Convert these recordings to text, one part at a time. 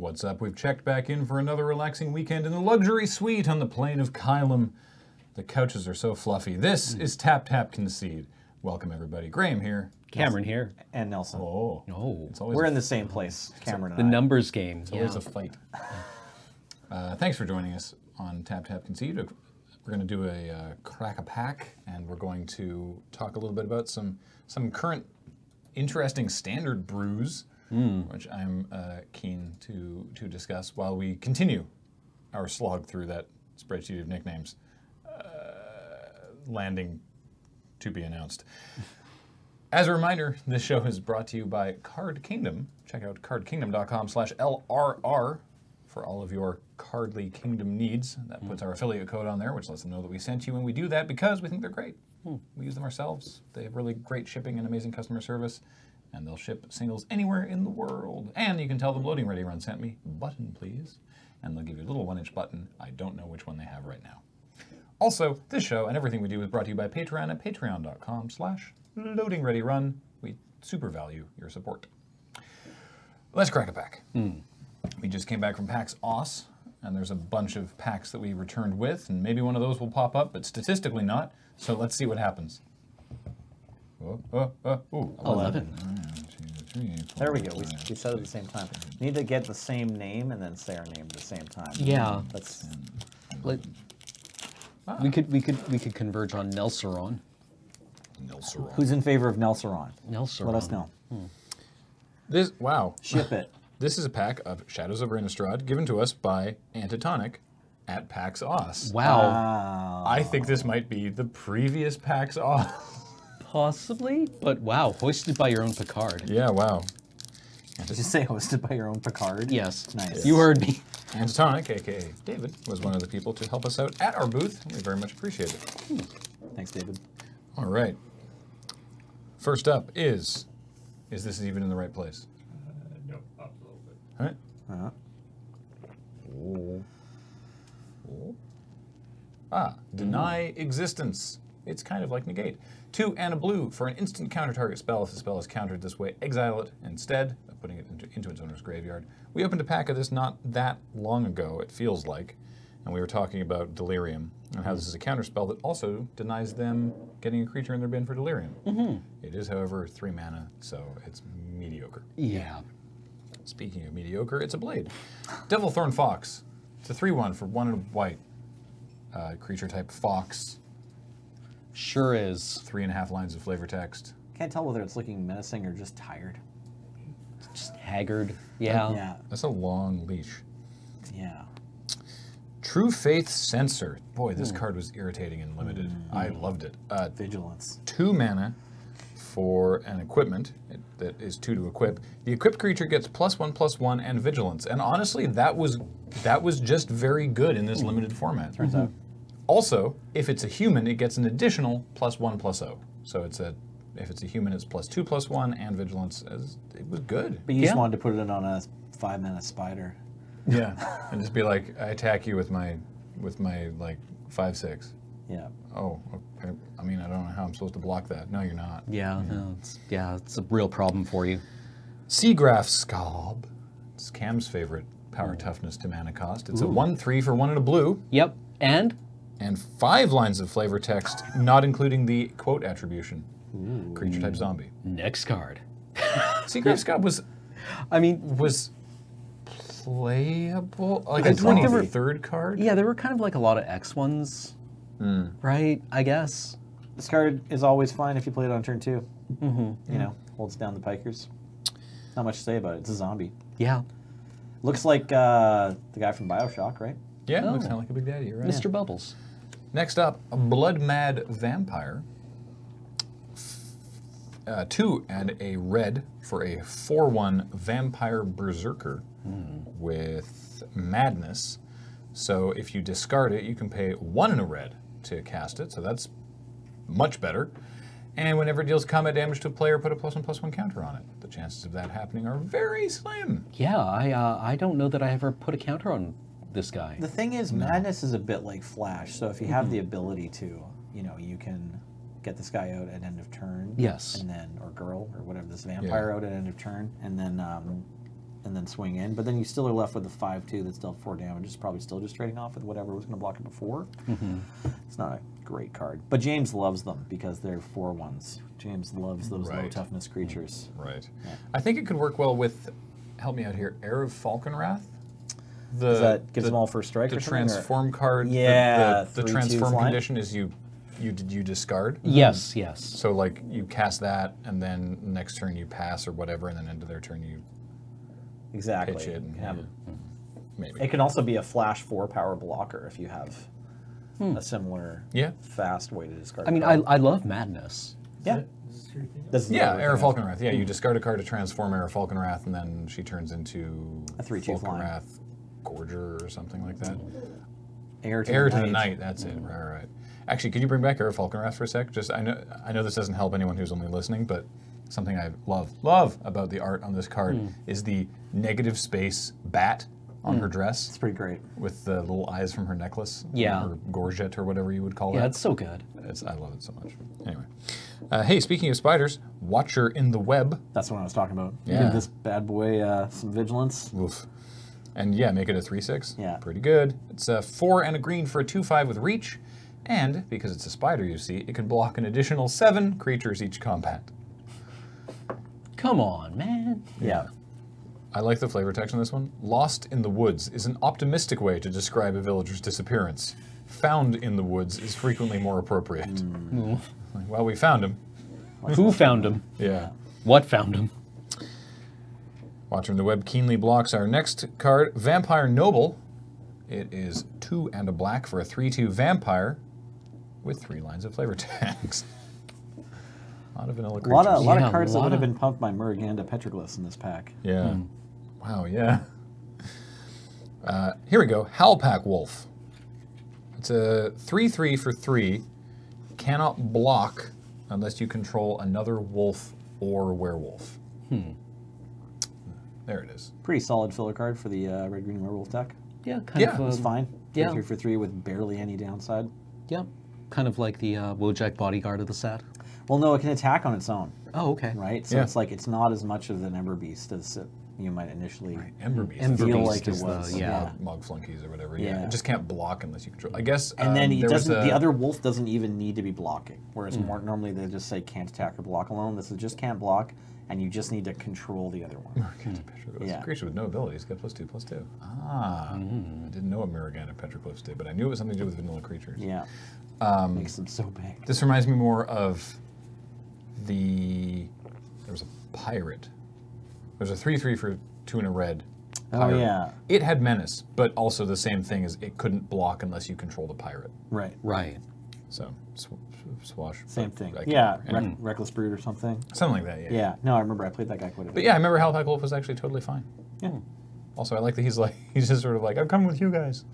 What's up? We've checked back in for another relaxing weekend in the luxury suite on the plain of Kylum. The couches are so fluffy. This is Tap Tap Concede. Welcome, everybody. Graham here. Cameron here. And Nelson. Oh. It's always We're in the same place, Cameron The and I. numbers game. It's always a fight. Thanks for joining us on Tap Tap Concede. We're going to do a crack a pack, and we're going to talk a little bit about some current interesting standard brews, which I'm keen to discuss while we continue our slog through that spreadsheet of nicknames. Landing to be announced. As a reminder, this show is brought to you by Card Kingdom. Check out cardkingdom.com/LRR for all of your Cardly Kingdom needs. That puts our affiliate code on there, which lets them know that we sent you, and we do that because we think they're great. We use them ourselves. They have really great shipping and amazing customer service, and they'll ship singles anywhere in the world. And you can tell them Loading Ready Run sent me, button please, and they'll give you a little 1-inch button. I don't know which one they have right now. Also, this show and everything we do is brought to you by Patreon at patreon.com/LoadingReadyRun. We super value your support. Let's crack a pack. We just came back from PAX Aus, and there's a bunch of packs that we returned with, and maybe one of those will pop up, but statistically not. So let's see what happens. 11. 1, 2, 3, 4, There we go. 5, We said it at the same time. We need to get the same name and then say our name at the same time. Yeah. That's We could converge on Nelseron. Nelseron. who's in favor of Nelseron? Nelseron. Let us know. Wow. Ship it. This is a pack of Shadows of Innistrad given to us by Antitonic at PAX Aus. Wow. I think this might be the previous PAX Aus. Possibly, but wow, hoisted by your own Picard. Yeah, wow. Did you say hosted by your own Picard? Yes. Nice. You heard me. Antitonic, a.k.a. David, was one of the people to help us out at our booth. We very much appreciate it. Thanks, David. All right. First up is this even in the right place? No, up a little bit. All right. Uh-huh. Deny existence. It's kind of like negate. 2 and a blue for an instant counter target spell. If the spell is countered this way, exile it instead of putting it into its owner's graveyard. We opened a pack of this not that long ago, it feels like, and we were talking about Delirium and how this is a counter spell that also denies them getting a creature in their bin for Delirium. It is, however, 3 mana, so it's mediocre. Yeah. Speaking of mediocre, it's a blade. Devilthorn Fox. It's a 3/1 for 1 and a white. Creature type Fox. Sure is. 3.5 lines of flavor text. Can't tell whether it's looking menacing or just tired. Just haggard. Yeah. Yeah. That's a long leash. Yeah. True Faith Censor. Boy, this card was irritating and limited. I loved it. Vigilance. 2 mana for an equipment that is 2 to equip. The equipped creature gets +1/+1 and Vigilance. And honestly, that was just very good in this limited format. Turns out. Also, if it's a human, it gets an additional +1/+0. So if it's a human, it's +2/+1 and Vigilance. It was good. But you just wanted to put it on a 5-mana spider. Yeah, and just be like, I attack you with my like 5/6. Yeah. Oh, okay. I mean, I don't know how I'm supposed to block that. No, you're not. Yeah. No, it's a real problem for you. Seagraph Scalb. It's Cam's favorite power toughness to mana cost. It's a 1/3 for 1 and a blue. Yep. And 5 lines of flavor text, not including the quote attribution. Creature type zombie. next card. Seagraph Scalb was playable, like a It's like there were- 23rd card. Yeah, there were kind of like a lot of X ones, right? I guess. This card is always fine if you play it on turn 2. You know, holds down the pikers. Not much to say about it. It's a zombie. Yeah. Looks like the guy from BioShock, right? Yeah, looks kind of like a big daddy. You're right. Mr. Bubbles. Next up, a Blood Mad Vampire. 2 and a red for a 4/1 Vampire Berserker with Madness. So if you discard it, you can pay 1 and a red to cast it. So that's much better. And whenever it deals combat damage to a player, put a +1/+1 counter on it. The chances of that happening are very slim. Yeah, I don't know that I ever put a counter on this guy. The thing is, Madness is a bit like Flash. So if you have the ability to, you know, you can get this guy out at end of turn. Yes. And then, or girl, or whatever, this vampire out at end of turn. And then and then swing in. But then you still are left with the 5/2 that's dealt 4 damage. It's probably still just trading off with whatever was going to block it before. It's not a great card. But James loves them because they're 4/1s. James loves those low toughness creatures. Right. Yeah. I think it could work well with, help me out here, Heir of Falconwrath? Does that gives them all first strike the or something? transform card. Yeah. The transform condition is you discard. Yes, yes. So like you cast that, and then next turn you pass or whatever, and then end of their turn you exactly. pitch it. And, maybe. It can also be a flash 4 power blocker if you have a similar fast way to discard. I mean, I love Madness. Yeah. Heir of Falconwrath. Yeah, you discard a card to transform Heir of Falconwrath, and then she turns into a 3/2 Falconwrath Gorger or something like that. Heir to the Night. That's it. Right. Actually, could you bring back Heir of Falconwrath for a sec? Just I know this doesn't help anyone who's only listening, but something I love about the art on this card is the negative space bat on her dress. It's pretty great. With the little eyes from her necklace. Yeah. Or gorget or whatever you would call Yeah, that. it's so good. I love it so much. Anyway. Hey, speaking of spiders, Watcher in the Web. That's what I was talking about. Yeah. Give this bad boy some vigilance. Oof. And yeah, make it a 3/6. Yeah. Pretty good. It's a 4 and a green for a 2/5 with reach. And because it's a spider, you see, it can block an additional 7 creatures each combat. Come on, man. Yeah. I like the flavor text on this one. Lost in the woods is an optimistic way to describe a villager's disappearance. Found in the woods is frequently more appropriate. Well, we found him. Who found him? Yeah. What found him? Watcher in the Web keenly blocks our next card, Vampire Noble. It is 2 and a black for a 3/2 vampire with 3 lines of flavor text. A lot of vanilla creatures. A lot of cards that would have been pumped by Muruganda Petroglyphs in this pack. Yeah. Wow, yeah. Here we go. Howlpack Wolf. It's a 3/3 for 3. Cannot block unless you control another wolf or werewolf. There it is. Pretty solid filler card for the red-green werewolf deck. Yeah, kind of. It's fine. Yeah. 3 for 3 with barely any downside. Yeah, kind of like the Wojak bodyguard of the set. Well, no, it can attack on its own. Oh, okay. Right? So it's like it's not as much of an Ember Beast as you might initially Ember Beast. Ember feel Beast like it is was. Mog Flunkies or whatever. Yeah. It just can't block unless you control. I guess. And then he there was doesn't. The other wolf doesn't even need to be blocking. Whereas more normally they just say can't attack or block alone. This is just can't block, and you just need to control the other one. Yeah. Creature with no abilities get +2/+2. Ah, I didn't know what Muruganda Petroglyphs did, but I knew it was something to do with vanilla creatures. Yeah. Makes them so big. This reminds me more of there was a pirate. There's a 3/3 for 2 and a red. Pirate. Oh yeah. It had menace, but also the same thing as it couldn't block unless you controlled a pirate. Right. Right. So swash. Same thing. I can't Yeah. remember. Reckless Brood or something. Something like that. Yeah. Yeah. No, I remember I played that guy quite a bit. But yeah, I remember Howlpack Wolf was actually totally fine. Yeah. Also, I like that he's just sort of like, I'm coming with you guys.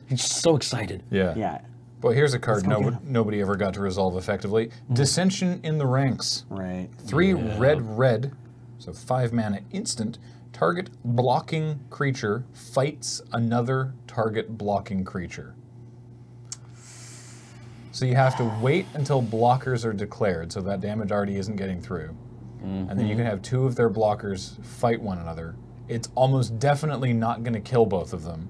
He's so excited. Yeah. Yeah. Well, here's a card Let's go get nobody ever got to resolve effectively. Dissension in the Ranks. Right. 3 red, so 5 mana instant. Target blocking creature fights another target blocking creature. So you have to wait until blockers are declared, so that damage already isn't getting through. And then you can have 2 of their blockers fight one another. It's almost definitely not going to kill both of them.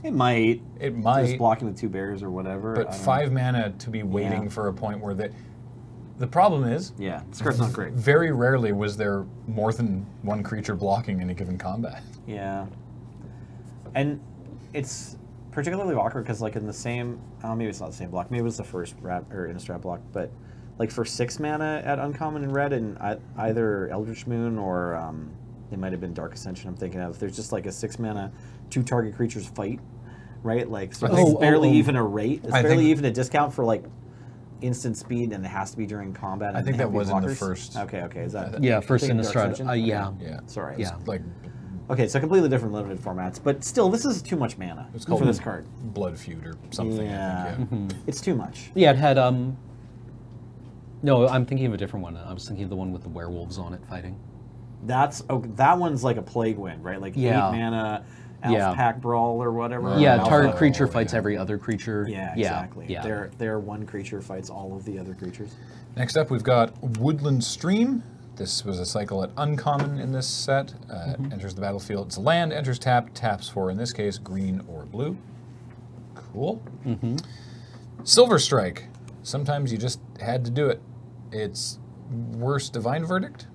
It might. It might. Just blocking with 2 bears or whatever. But 5 mana to be waiting for a point where the problem is, Yeah, this card's not great. very rarely was there more than 1 creature blocking in a given combat. Yeah. And it's particularly awkward because, like, in the same, maybe it's not the same block. Maybe it was the first Innistrad block, but like for 6 mana at uncommon in red, and either Eldritch Moon or it might have been Dark Ascension. I'm thinking of. There's just like a 6 mana, 2 target creatures fight, right? Like so it's barely even a rate. It's barely even a discount for like instant speed, and it has to be during combat. And I think they that have to be was in the blockers? first. Okay, is that? Yeah, first thinking Dark Innistrad. Ascension? Yeah. Yeah. Sorry. Yeah. Like Okay, so completely different limited formats, but still, this is too much mana it's for called this card. Blood Feud or something. Yeah. I think. Yeah. It's too much. Yeah, it had no, I'm thinking of a different one. I was thinking of the one with the werewolves on it fighting. That one's like a Plague Wind, right? Like 8 mana Elf Pack Brawl or whatever. Yeah, Alpha. target creature fights every other creature. Yeah, exactly. Yeah. Their one creature fights all of the other creatures. Next up, we've got Woodland Stream. This was a cycle at uncommon in this set. Enters the battlefield. It's a land, enters tap, taps for, in this case, green or blue. Cool. Silver Strike. Sometimes you just had to do it. It's worse Divine Verdict,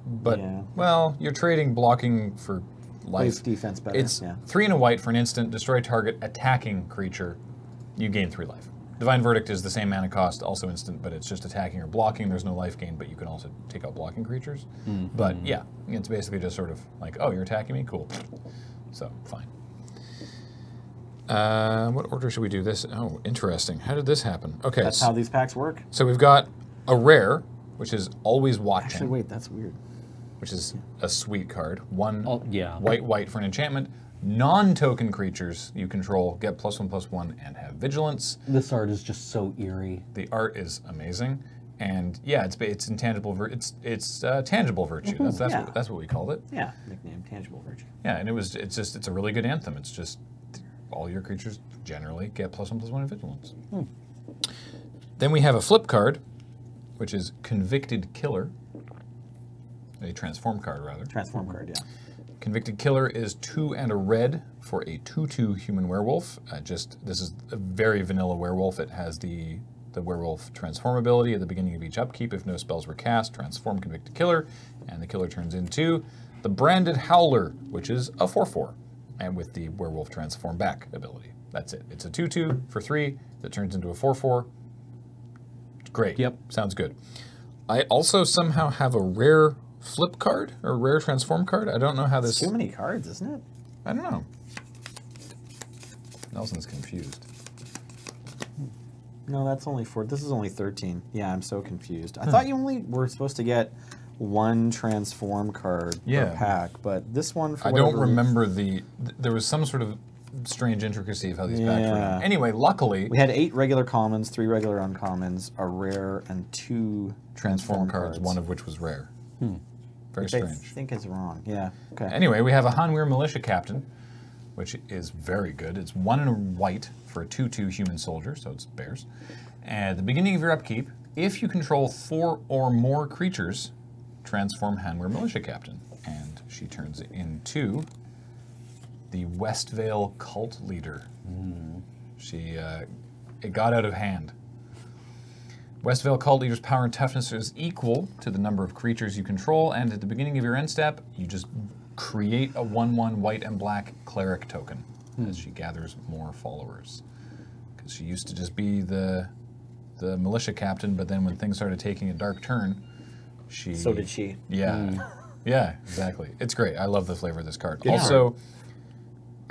but, well, you're trading blocking for life. Plays defense better. It's 3 and a white for an instant, destroy target attacking creature. You gain 3 life. Divine Verdict is the same mana cost, also instant, but it's just attacking or blocking. There's no life gain, but you can also take out blocking creatures. But yeah, it's basically just sort of like, oh, you're attacking me? Cool. So, fine. What order should we do this? Oh, interesting. How did this happen? Okay. That's how these packs work. So we've got a rare, which is Always Watching. Actually, wait, that's weird. Which is a sweet card. 1 yeah. white for an enchantment. Non-token creatures you control get +1/+1 and have vigilance. This art is just so eerie. The art is amazing, and yeah, it's intangible. It's tangible virtue. That's what we called it. Yeah, nickname tangible virtue. Yeah, and it's a really good anthem. It's just all your creatures generally get +1/+1 and vigilance. Then we have a flip card, which is Convicted Killer. A transform card, rather. Transform card, yeah. Convicted Killer is 2 and a red for a 2/2 human werewolf. This is a very vanilla werewolf. It has the werewolf transform ability at the beginning of each upkeep. If no spells were cast, transform Convicted Killer, and the killer turns into the Branded Howler, which is a 4/4, and with the werewolf transform back ability. That's it. It's a 2/2 for 3 that turns into a 4/4. Great. Yep. Sounds good. I also somehow have a rare flip card or rare transform card. I don't know how this. It's too many cards, isn't it? I don't know. Nelson's confused. No, that's only 4. This is only 13. Yeah, I'm so confused. I thought you only were supposed to get 1 transform card per pack, but this one. For I don't remember there was some sort of strange intricacy of how these packs were done. Anyway, luckily we had 8 regular commons, 3 regular uncommons, a rare, and 2 transform cards, one of which was rare. Very strange. I think is wrong. Yeah. Okay. Anyway, we have a Hanweir Militia Captain, which is very good. It's 1 and a white for a 2/2 human soldier, so it's bears. And at the beginning of your upkeep, if you control 4 or more creatures, transform Hanweir Militia Captain. And she turns into the Westvale Cult Leader. It got out of hand. Westvale Cult Leader's power and toughness is equal to the number of creatures you control, and at the beginning of your end step, you just create a 1/1 white and black cleric token as she gathers more followers. Because she used to just be the militia captain, but then when things started taking a dark turn, she... So did she. Yeah. Yeah, exactly. It's great. I love the flavor of this card. Yeah. Also...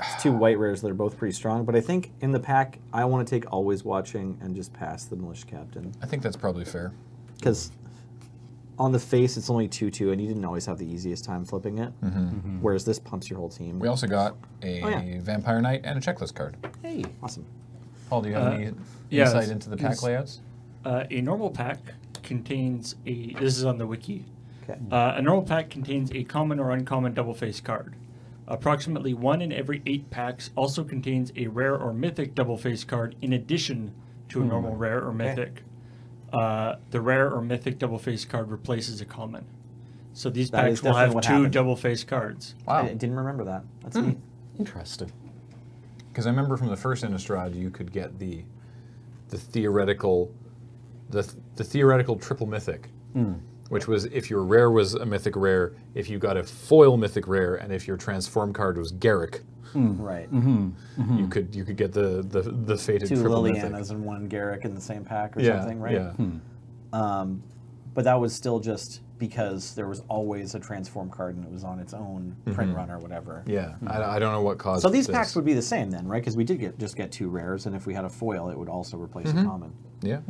It's 2 white rares that are both pretty strong, but I think in the pack, I want to take Always Watching and just pass the Militia Captain. I think that's probably fair. Because on the face, it's only 2/2, and you didn't always have the easiest time flipping it. Whereas this pumps your whole team. We also got a Vampire Knight and a checklist card. Hey, awesome. Paul, do you have any insight into the pack layouts? A normal pack contains a... This is on the wiki. Okay. A normal pack contains a common or uncommon double-face card. Approximately 1 in every 8 packs also contains a rare or mythic double-face card in addition to a normal rare or mythic. The rare or mythic double-face card replaces a common. So these packs will have 2 double-face cards. Wow. I didn't remember that. That's neat. Interesting. Because I remember from the first Innistrad, you could get the theoretical triple mythic. Which was if your rare was a mythic rare, if you got a foil mythic rare, and if your transform card was Garrick, Right. you could get the fated 2 triple Lilianas mythic. and 1 Garrick in the same pack or Yeah, something, right? yeah. But that was still just because there was always a transform card and it was on its own print run or whatever. Yeah, I don't know what caused. So these this. packs would be the same then, right? Because we did just get 2 rares, and if we had a foil, it would also replace a common. Yeah,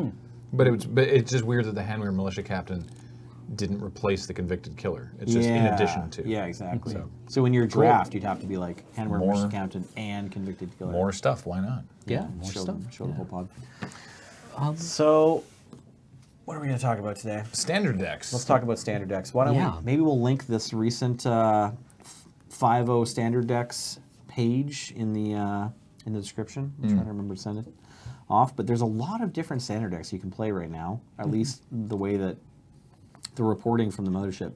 but it's just weird that the Hanweir Militia Captain didn't replace the Convicted Killer. It's just in addition to. Yeah, exactly. So in your draft, you'd have to be like Hanweir Militia Captain and Convicted Killer. More stuff. Why not? Yeah, more show, stuff. Show the whole pod. So, what are we going to talk about today? Standard decks. Let's talk about standard decks. Why don't we? Maybe we'll link this recent 5.0 standard decks page in the description. I'm trying to remember to send it off. But there's a lot of different standard decks you can play right now. At least the way that the reporting from the mothership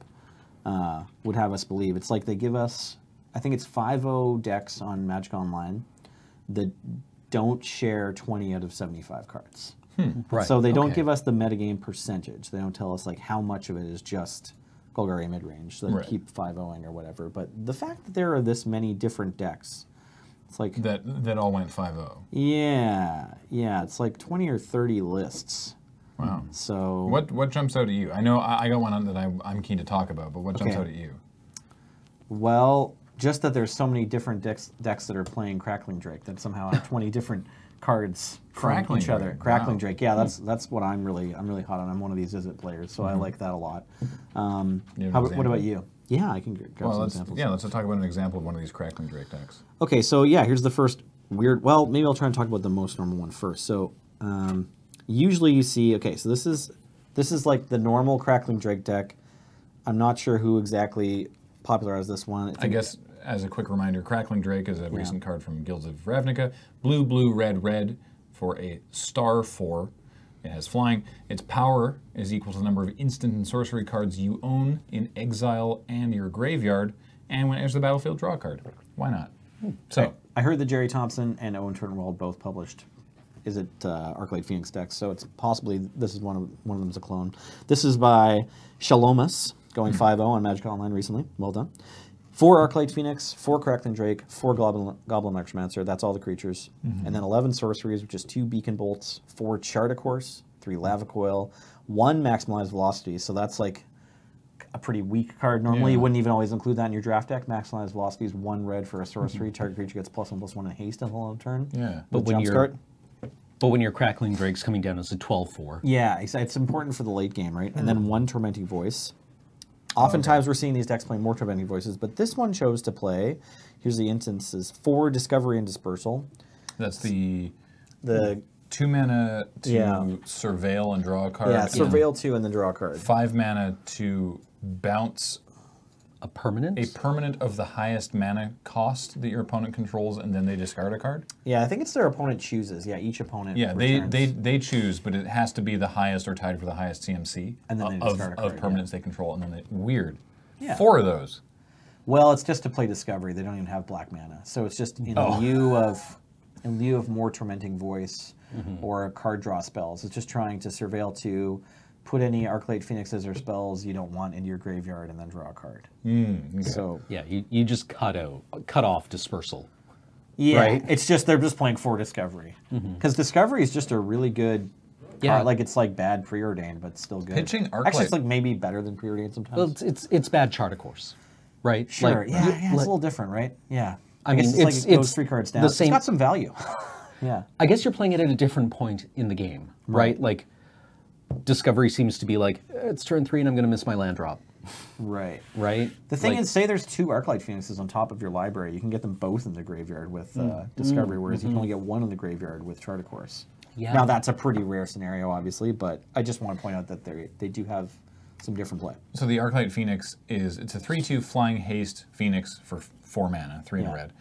would have us believe. It's like they give us, I think it's 5-0 decks on Magic Online that don't share 20 out of 75 cards. Right. So they don't give us the metagame percentage. They don't tell us like how much of it is just Golgari midrange. So they keep 5-0ing or whatever. But the fact that there are this many different decks, it's like that all went 5-0. Yeah, it's like 20 or 30 lists. Wow. So what jumps out at you? I know I got one that I'm keen to talk about, but what jumps out at you? Well, just that there's so many different decks that are playing Crackling Drake that somehow have 20 different cards from each other. Crackling Drake, yeah, that's what I'm really hot on. I'm one of these Izzet players, so I like that a lot. What about you? Yeah, I can grab some examples. Yeah, let's talk about an example of one of these Crackling Drake decks. Okay, so yeah, here's the first weird. Well, maybe I'll try and talk about the most normal one first. So usually you see. Okay, so this is like the normal Crackling Drake deck. I'm not sure who exactly popularized this one. I guess as a quick reminder, Crackling Drake is a recent card from Guilds of Ravnica. Blue, blue, red, red for a star 4. It has flying. Its power is equal to the number of instant and sorcery cards you own in exile and your graveyard. And when it enters the battlefield, draw a card. Why not? So I heard that Jerry Thompson and Owen Turnwald both published. Is it Arclight Phoenix decks? So it's possibly this is one of them is a clone. This is by Shalomus, going 5-0 on Magic Online recently. Well done. 4 Arclight Phoenix, 4 Crackling Drake, 4 Goblin Necromancer, that's all the creatures. And then 11 sorceries, which is 2 Beacon Bolts, 4 Chardacourse, 3 Lava Coil, 1 Maximalized Velocity, so that's like a pretty weak card. Normally you wouldn't even always include that in your draft deck. Maximalized Velocity is 1 red for a sorcery. Target creature gets +1/+1 in haste until end of turn. Yeah. But when your Crackling Drake's coming down as a 12-4. Yeah, it's important for the late game, right? And then 1 Tormenting Voice. Oftentimes we're seeing these decks playing more Tormenting Voices, but this one chose to play, here's the instances, 4 Discovery and Dispersal. That's the 2 mana to surveil and draw a card. Yeah, surveil 2 and then draw a card. 5 mana to bounce A permanent? a permanent of the highest mana cost that your opponent controls, and then they discard a card? Yeah, I think it's their opponent chooses. Yeah, each opponent returns. they choose, but it has to be the highest or tied for the highest CMC And then they discard a card, of permanents they control, and then weird. Yeah. 4 of those. Well, it's just to play Discovery. They don't even have black mana. So it's just in lieu of more Tormenting Voice or card draw spells. It's just trying to surveil 2, put any Arclight Phoenixes or spells you don't want into your graveyard, and then draw a card. Okay. So Yeah, you just cut off Dispersal. yeah, Right? it's just they're just playing for Discovery because Discovery is just a really good. Yeah. Like it's like bad preordained, but still good. Pitching Arclight. Actually, it's like maybe better than preordained sometimes. Well, it's bad Chardacourse, right? Sure. Like, yeah, it's a little different, right? Yeah. I guess mean, it's it's like it goes 3 cards down. the same- It's got some value. Yeah. I guess you're playing it at a different point in the game, right? Like, Discovery seems to be like, it's turn 3 and I'm going to miss my land drop, Right. right? The thing Like, is, say there's 2 Arclight Phoenixes on top of your library, you can get them both in the graveyard with Discovery, whereas you can only get 1 in the graveyard with Chardacourse. Yeah. Now that's a pretty rare scenario, obviously, but I just want to point out that they do have some different play. So the Arclight Phoenix it's a 3/2 flying haste Phoenix for 4 mana, 3 in Yeah. red.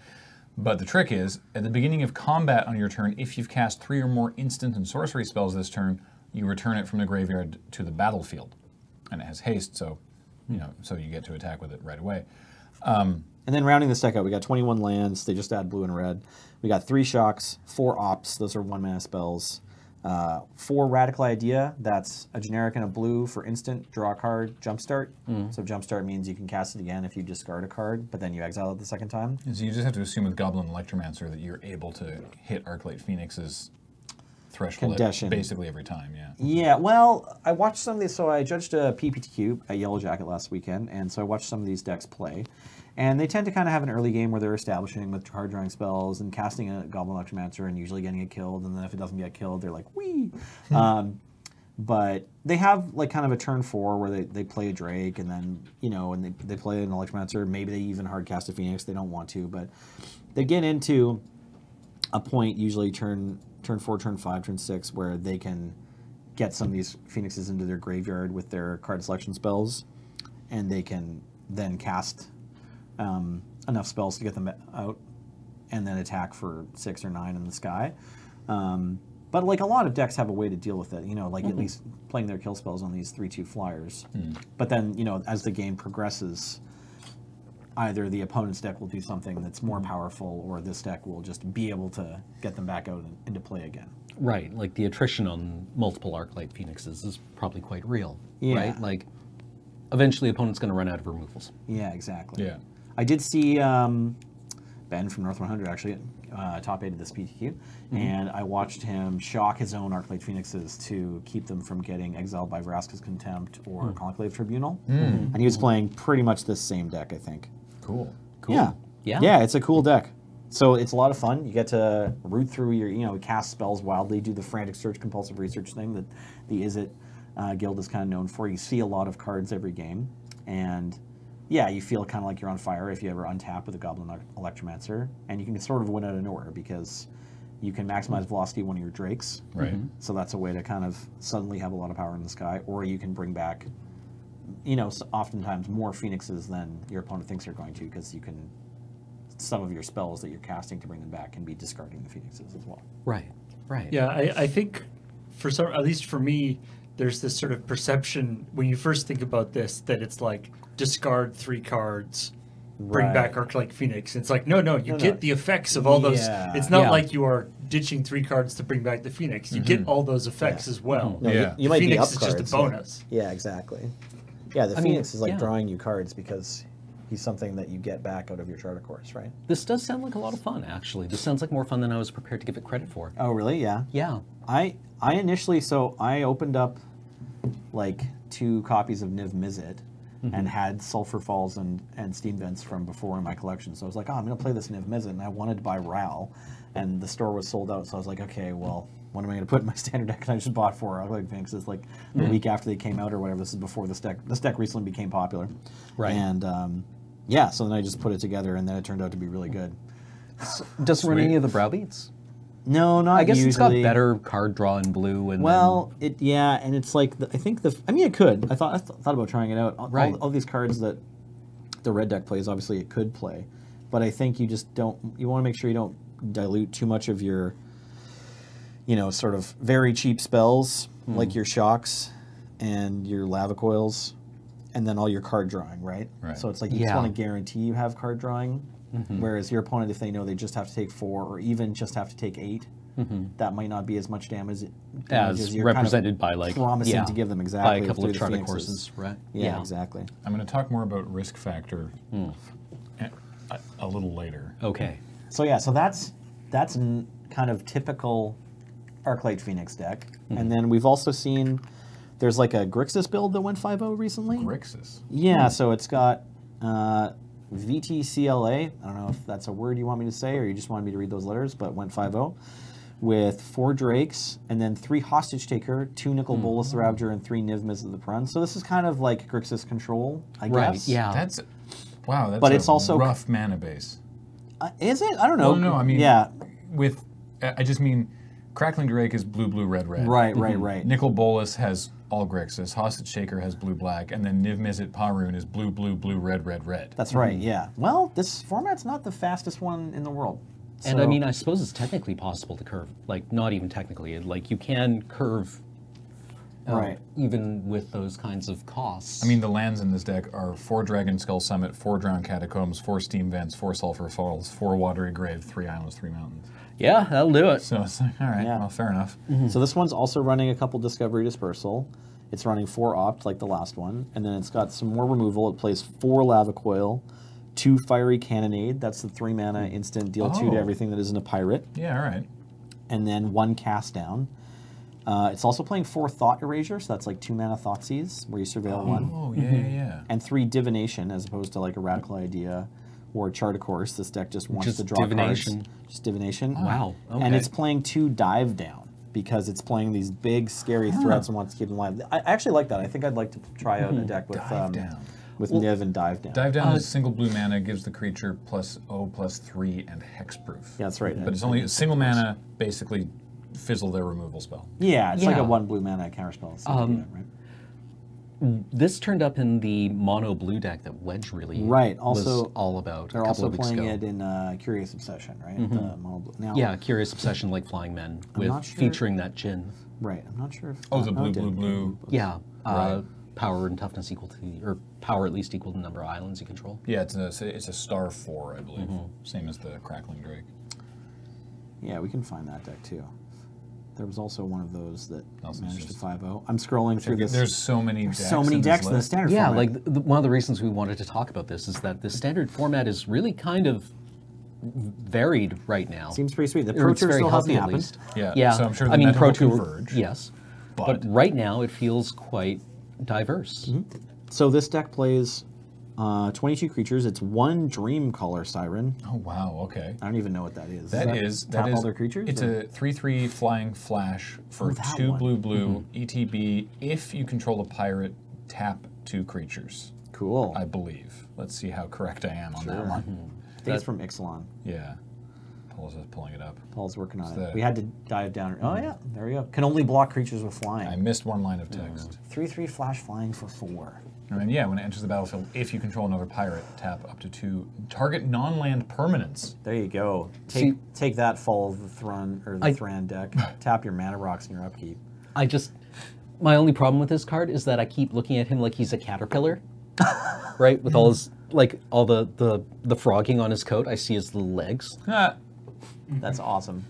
But the trick is, at the beginning of combat on your turn, if you've cast 3 or more instant and sorcery spells this turn, you return it from the graveyard to the battlefield. And it has haste, so so you get to attack with it right away. And then rounding this deck out, we got 21 lands. They just add blue and red. We got 3 shocks, 4 ops. Those are 1 mana spells. 4 Radical Idea. That's a generic and a blue for instant. Draw a card. Jumpstart. So Jumpstart means you can cast it again if you discard a card, but then you exile it the second time. And so you just have to assume with Goblin Electromancer that you're able to hit Arclight Phoenix's threshold Condition. basically every time, yeah. Yeah, well, I watched some of these. So I judged a PPTQ at Yellow Jacket last weekend, and so I watched some of these decks play. And they tend to kind of have an early game where they're establishing with card drawing spells and casting a Goblin Electromancer and usually getting it killed. And then if it doesn't get killed, they're like, wee! But they have like kind of a turn 4 where they play a Drake and then, and they play an Electromancer. Maybe they even hard cast a Phoenix. They don't want to, but they get into a point, usually turn 4, turn 5, turn 6, where they can get some of these Phoenixes into their graveyard with their card selection spells, and they can then cast enough spells to get them out, and then attack for 6 or 9 in the sky. But like a lot of decks have a way to deal with it, you know, like at least playing their kill spells on these 3/2 flyers. But then, you know, as the game progresses, either the opponent's deck will do something that's more powerful, or this deck will just be able to get them back out into play again. Right, like the attrition on multiple Arclight Phoenixes is probably quite real, right? Like, eventually opponent's going to run out of removals. Yeah, exactly. Yeah. I did see Ben from North 100 actually top 8 of this PTQ, and I watched him shock his own Arclight Phoenixes to keep them from getting exiled by Vraska's Contempt or Conclave Tribunal, and he was playing pretty much this same deck, I think. Cool. Yeah. Yeah. Yeah, it's a cool deck. So it's a lot of fun. You get to root through your, you know, cast spells wildly, do the frantic search, compulsive research thing that the Izzet guild is kind of known for. You see a lot of cards every game, and yeah, you feel kind of like you're on fire if you ever untap with a Goblin Electromancer, and you can sort of win out of nowhere because you can maximize velocity one of your Drakes. Right. So that's a way to kind of suddenly have a lot of power in the sky, or you can bring back, you know, oftentimes more Phoenixes than your opponent thinks you're going to, because you can, some of your spells that you're casting to bring them back can be discarding the Phoenixes as well. Right, right. Yeah, I think for some, at least for me, there's this sort of perception when you first think about this that it's like discard 3 cards, bring back Arclight Phoenix. It's like, no, you get the effects of all those. It's not like you are ditching 3 cards to bring back the Phoenix. You get all those effects as well. No, Yeah. you might be Phoenix up is cards. just a bonus. Yeah, exactly. Yeah, the I mean, Phoenix is like yeah. drawing you cards because he's something that you get back out of your Charter Course, right? This does sound like a lot of fun, actually. This sounds like more fun than I was prepared to give it credit for. Oh, really? Yeah. Yeah. I initially, so I opened up like 2 copies of Niv Mizzet and had Sulphur Falls and Steam Vents from before in my collection. So I was like, oh, I'm going to play this Niv Mizzet, and I wanted to buy Ral, and the store was sold out. So I was like, okay, well, what am I going to put in my standard deck? And I just bought 4 Arclight Phoenixes like the week after they came out or whatever. This is before this deck. This deck recently became popular. Right. And yeah, so then I just put it together, and then it turned out to be really good. Doesn't run any of the browbeats? No, not I guess usually. it's got better card draw in blue. And Well, and it's like I think I mean, it could. I thought about trying it out. Right. All these cards that the red deck plays, obviously it could play, but I think you just don't. You want to make sure you don't dilute too much of your, you know, sort of very cheap spells like your shocks and your lava coils, and then all your card drawing, right? Right. So it's like you just want to guarantee you have card drawing. Whereas your opponent, if they know they just have to take 4 or even just have to take 8, that might not be as much damage as you're represented by like promising to give them exactly by a couple of through the charter Phoenixes. courses, right? Yeah, exactly. I'm going to talk more about risk factor a little later. Okay. So yeah, so that's kind of typical Arclight Phoenix deck, and then we've also seen there's like a Grixis build that went 5-0 recently. Grixis. Yeah, so it's got VTCLA. I don't know if that's a word you want me to say or you just wanted me to read those letters, but went 5-0 with 4 Drakes and then 3 Hostage Taker, 2 Nicol Bolas the Ravager, and 3 Niv Mizzet the Prun. So this is kind of like Grixis Control, I guess. Yeah. That's wow. That's But a it's also rough mana base. Is it? I don't know. Well, no, I mean, yeah. With I just mean, Crackling Drake is blue, blue, red, red. Right. Nicol Bolas has all Grixis. Hostage Shaker has blue, black, and then Niv Mizzet Parun is blue, blue, blue, red, red, red. That's right, yeah. Well, this format's not the fastest one in the world. And I So- mean, I suppose it's technically possible to curve. Like, not even technically. Like, you can curve Right. even with those kinds of costs. I mean, the lands in this deck are 4 Dragon Skull Summit, 4 Drowned Catacombs, 4 Steam Vents, 4 Sulphur Falls, 4 Watery Grave, 3 Islands, 3 Mountains. yeah, that'll do it. So it's like, all right, Yeah. well, fair enough. So this one's also running a couple Discovery Dispersal. It's running 4 Opt like the last one, and then it's got some more removal. It plays 4 Lava Coil, 2 Fiery Cannonade. That's the 3 mana instant, deal 2 to Oh. everything that isn't a pirate, Yeah, all right. and then 1 Cast Down. It's also playing 4 Thought Erasure, so that's like 2 mana Thoughtseize, where you surveil 1. Oh, yeah. And 3 Divination, as opposed to like a Radical Idea or Chart a Course. This deck just wants Just to draw Divination. cards. Just Divination. Wow, And okay. it's playing 2 Dive Down because it's playing these big, scary threats and wants to keep them alive. I actually like that. I think I'd like to try out a deck with Dive Down. with Niv and Dive Down. Dive Down is single blue mana, gives the creature +0/+3 and hexproof. Yeah, that's right. But it's only a single mana, basically fizzle their removal spell. Yeah, it's like Yeah. a 1 blue mana counterspell. It's right? This turned up in the mono blue deck that Wedge really Also, was all about. They're a couple also of weeks playing ago. it in Curious Obsession, right? The mono blue. Now, Yeah, Curious Obsession like Flying Men with not sure. featuring that Jin. Right. I'm not sure if. Oh, the no, it blue, didn't. blue. Yeah, Right. power and toughness equal to, or power at least equal to the number of islands you control. Yeah, it's a star 4, I believe. Same as the Crackling Drake. Yeah, we can find that deck too. There was also one of those that Also managed to just- 5-0. I'm scrolling through this. There's so many decks. so many in this decks in the list. standard Yeah, format. like one of the reasons we wanted to talk about this is that the standard format is really kind of varied right now. Seems pretty sweet. The Or Pro it's Tour very still healthy, hasn't at happened. least. Yeah, so I'm sure the I mean, meta Pro will Tour, converge. yes, but- but right now it feels quite diverse. So this deck plays 22 creatures. It's 1 Dream Caller Siren. Oh wow, okay. I don't even know what that is. That tap all their creatures? It's or- a 3/3 flying flash for Oh, that 2 one. blue ETB. If you control a pirate, tap 2 creatures. cool. I believe. Let's see how correct I am on that Sure. one. I think it's from Ixalan. Yeah. Paul's just pulling it up. Paul's working on that- it. We had to dive down. Oh yeah, there we go. Can only block creatures with flying. I missed one line of text. 3/3 flash flying for 4. And then yeah, when it enters the battlefield, if you control another pirate, tap up to 2 target non-land permanents. There you go. See- Take that, Fall of the Thrun or the Thran deck. Tap your mana rocks in your upkeep. My only problem with this card is that I keep looking at him like he's a caterpillar, right? With all his, like, all the frogging on his coat, I see his little legs. Ah, That's awesome.